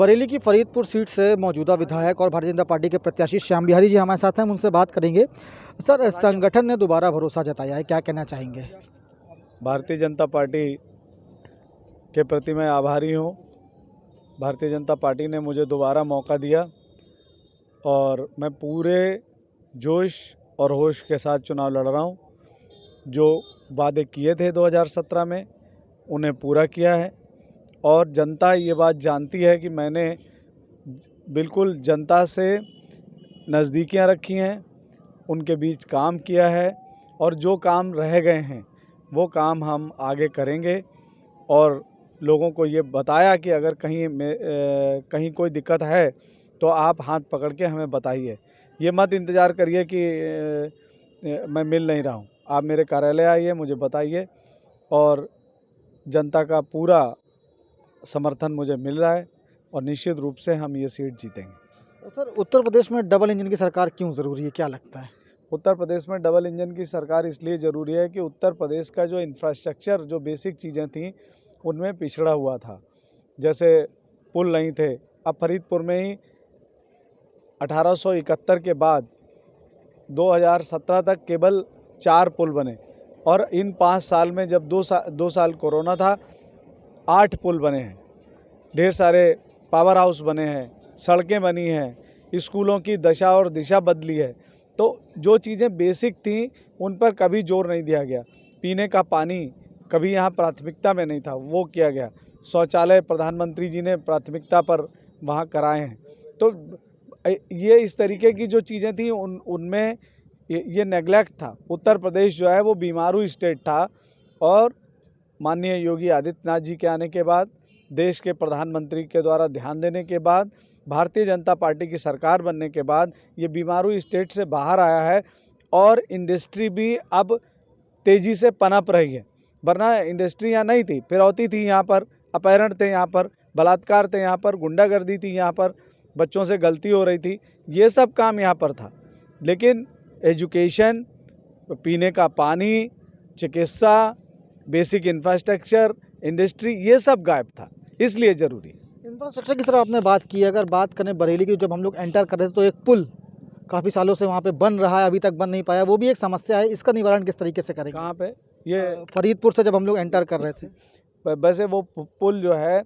बरेली की फरीदपुर सीट से मौजूदा विधायक और भारतीय जनता पार्टी के प्रत्याशी श्याम बिहारी जी हमारे साथ हैं, हम उनसे बात करेंगे। सर, संगठन ने दोबारा भरोसा जताया है, क्या कहना चाहेंगे? भारतीय जनता पार्टी के प्रति मैं आभारी हूँ। भारतीय जनता पार्टी ने मुझे दोबारा मौका दिया और मैं पूरे जोश और होश के साथ चुनाव लड़ रहा हूँ। जो वादे किए थे 2017 में उन्हें पूरा किया है और जनता ये बात जानती है कि मैंने बिल्कुल जनता से नज़दीकियाँ रखी हैं, उनके बीच काम किया है और जो काम रह गए हैं वो काम हम आगे करेंगे। और लोगों को ये बताया कि अगर कहीं कोई दिक्कत है तो आप हाथ पकड़ के हमें बताइए, ये मत इंतज़ार करिए कि मैं मिल नहीं रहा हूँ। आप मेरे कार्यालय आइए, मुझे बताइए और जनता का पूरा समर्थन मुझे मिल रहा है और निश्चित रूप से हम ये सीट जीतेंगे। सर, उत्तर प्रदेश में डबल इंजन की सरकार क्यों ज़रूरी है, क्या लगता है? उत्तर प्रदेश में डबल इंजन की सरकार इसलिए ज़रूरी है कि उत्तर प्रदेश का जो इंफ्रास्ट्रक्चर, जो बेसिक चीज़ें थीं, उनमें पिछड़ा हुआ था। जैसे पुल नहीं थे। अब फरीदपुर में ही 1871 के बाद 2017 तक केवल 4 पुल बने और इन 5 साल में जब 2 साल कोरोना था, 8 पुल बने हैं। ढेर सारे पावर हाउस बने हैं, सड़कें बनी हैं, स्कूलों की दशा और दिशा बदली है। तो जो चीज़ें बेसिक थीं उन पर कभी जोर नहीं दिया गया। पीने का पानी कभी यहाँ प्राथमिकता में नहीं था, वो किया गया। शौचालय प्रधानमंत्री जी ने प्राथमिकता पर वहाँ कराए हैं। तो ये इस तरीके की जो चीज़ें थी उनमें ये नेगलेक्ट था। उत्तर प्रदेश जो है वो बीमारू स्टेट था और माननीय योगी आदित्यनाथ जी के आने के बाद, देश के प्रधानमंत्री के द्वारा ध्यान देने के बाद, भारतीय जनता पार्टी की सरकार बनने के बाद ये बीमारू स्टेट से बाहर आया है और इंडस्ट्री भी अब तेज़ी से पनप रही है। वरना इंडस्ट्री यहाँ नहीं थी, फिरौती थी यहाँ पर, अपहरण थे यहाँ पर, बलात्कार थे यहाँ पर, गुंडागर्दी थी यहाँ पर, बच्चों से गलती हो रही थी, ये सब काम यहाँ पर था। लेकिन एजुकेशन, पीने का पानी, चिकित्सा, बेसिक इंफ्रास्ट्रक्चर, इंडस्ट्री, ये सब गायब था, इसलिए ज़रूरी है। इंफ्रास्ट्रक्चर की सर आपने बात की, अगर बात करें बरेली की, जब हम लोग एंटर कर रहे थे तो एक पुल काफ़ी सालों से वहाँ पे बन रहा है, अभी तक बन नहीं पाया, वो भी एक समस्या है। इसका निवारण किस तरीके से करेंगे? कहाँ पे? ये फरीदपुर से जब हम लोग एंटर कर रहे थे। वैसे वो पुल जो है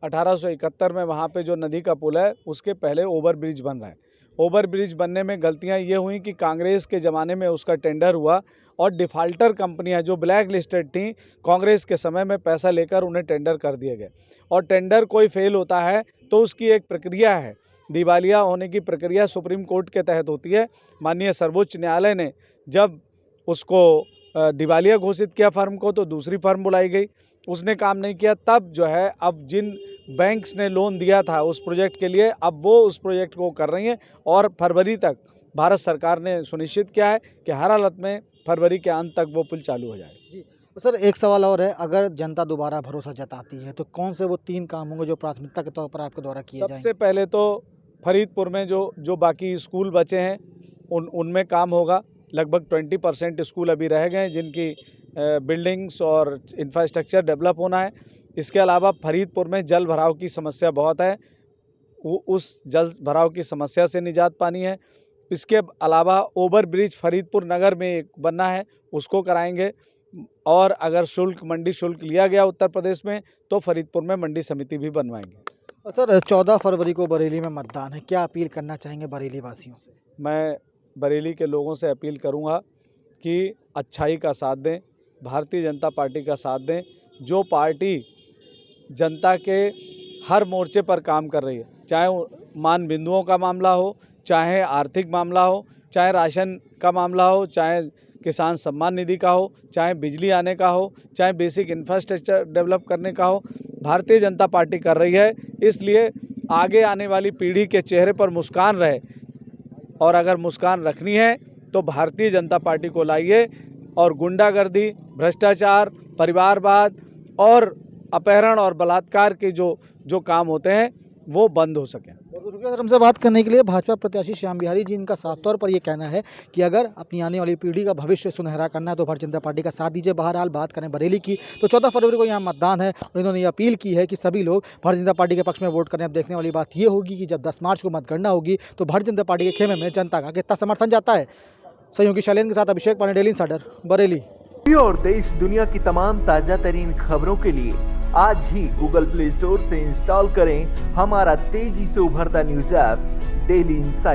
1871 में वहाँ पे जो नदी का पुल है उसके पहले ओवर ब्रिज बन रहा है। ओवर ब्रिज बनने में गलतियाँ ये हुई कि कांग्रेस के ज़माने में उसका टेंडर हुआ और डिफ़ाल्टर कंपनियां जो ब्लैक लिस्टेड थीं, कांग्रेस के समय में पैसा लेकर उन्हें टेंडर कर दिए गए। और टेंडर कोई फेल होता है तो उसकी एक प्रक्रिया है, दिवालिया होने की प्रक्रिया सुप्रीम कोर्ट के तहत होती है। माननीय सर्वोच्च न्यायालय ने जब उसको दिवालिया घोषित किया फर्म को, तो दूसरी फर्म बुलाई गई, उसने काम नहीं किया। तब जो है, अब जिन बैंक्स ने लोन दिया था उस प्रोजेक्ट के लिए, अब वो उस प्रोजेक्ट को कर रही हैं और फरवरी तक भारत सरकार ने सुनिश्चित किया है कि हर हालत में फरवरी के अंत तक वो पुल चालू हो जाए। जी सर, एक सवाल और है, अगर जनता दोबारा भरोसा जताती है तो कौन से वो 3 काम होंगे जो प्राथमिकता के तौर पर आपके द्वारा किए जाएंगे? सबसे पहले तो फरीदपुर में जो बाकी स्कूल बचे हैं उनमें काम होगा। लगभग 20% स्कूल अभी रह गए हैं जिनकी बिल्डिंग्स और इंफ्रास्ट्रक्चर डेवलप होना है। इसके अलावा फरीदपुर में जल भराव की समस्या बहुत है, उस जल भराव की समस्या से निजात पानी है। इसके अलावा ओवर ब्रिज फरीदपुर नगर में एक बनना है, उसको कराएंगे। और अगर मंडी शुल्क लिया गया उत्तर प्रदेश में तो फरीदपुर में मंडी समिति भी बनवाएंगे। सर, 14 फरवरी को बरेली में मतदान है, क्या अपील करना चाहेंगे बरेली वासियों से? मैं बरेली के लोगों से अपील करूंगा कि अच्छाई का साथ दें, भारतीय जनता पार्टी का साथ दें। जो पार्टी जनता के हर मोर्चे पर काम कर रही है, चाहे मान बिंदुओं का मामला हो, चाहे आर्थिक मामला हो, चाहे राशन का मामला हो, चाहे किसान सम्मान निधि का हो, चाहे बिजली आने का हो, चाहे बेसिक इंफ्रास्ट्रक्चर डेवलप करने का हो, भारतीय जनता पार्टी कर रही है। इसलिए आगे आने वाली पीढ़ी के चेहरे पर मुस्कान रहे और अगर मुस्कान रखनी है तो भारतीय जनता पार्टी को लाइए और गुंडागर्दी, भ्रष्टाचार, परिवारवाद और अपहरण और बलात्कार के जो काम होते हैं वो बंद हो सकें। बहुत बहुत शुक्रिया सर हमसे बात करने के लिए। भाजपा प्रत्याशी श्याम बिहारी जी, इनका साफ तौर पर ये कहना है कि अगर अपनी आने वाली पीढ़ी का भविष्य सुनहरा करना है तो भारतीय जनता पार्टी का साथ दीजिए। बहरहाल बात करें बरेली की तो 14 फरवरी को यहाँ मतदान है और इन्होंने ये अपील की है कि सभी लोग भारतीय जनता पार्टी के पक्ष में वोट करें। अब देखने वाली बात ये होगी कि जब 10 मार्च को मतगणना होगी तो भारतीय जनता पार्टी के खेमे में जनता का कितना समर्थन जाता है। सहयोगी शैलेंद्र के साथ अभिषेक पांडे, डेली इंसाइडर, बरेली। और देश दुनिया की तमाम ताजा तरीन खबरों के लिए आज ही गूगल प्ले स्टोर से इंस्टॉल करें हमारा तेजी से उभरता न्यूज ऐप डेली इंसाइडर।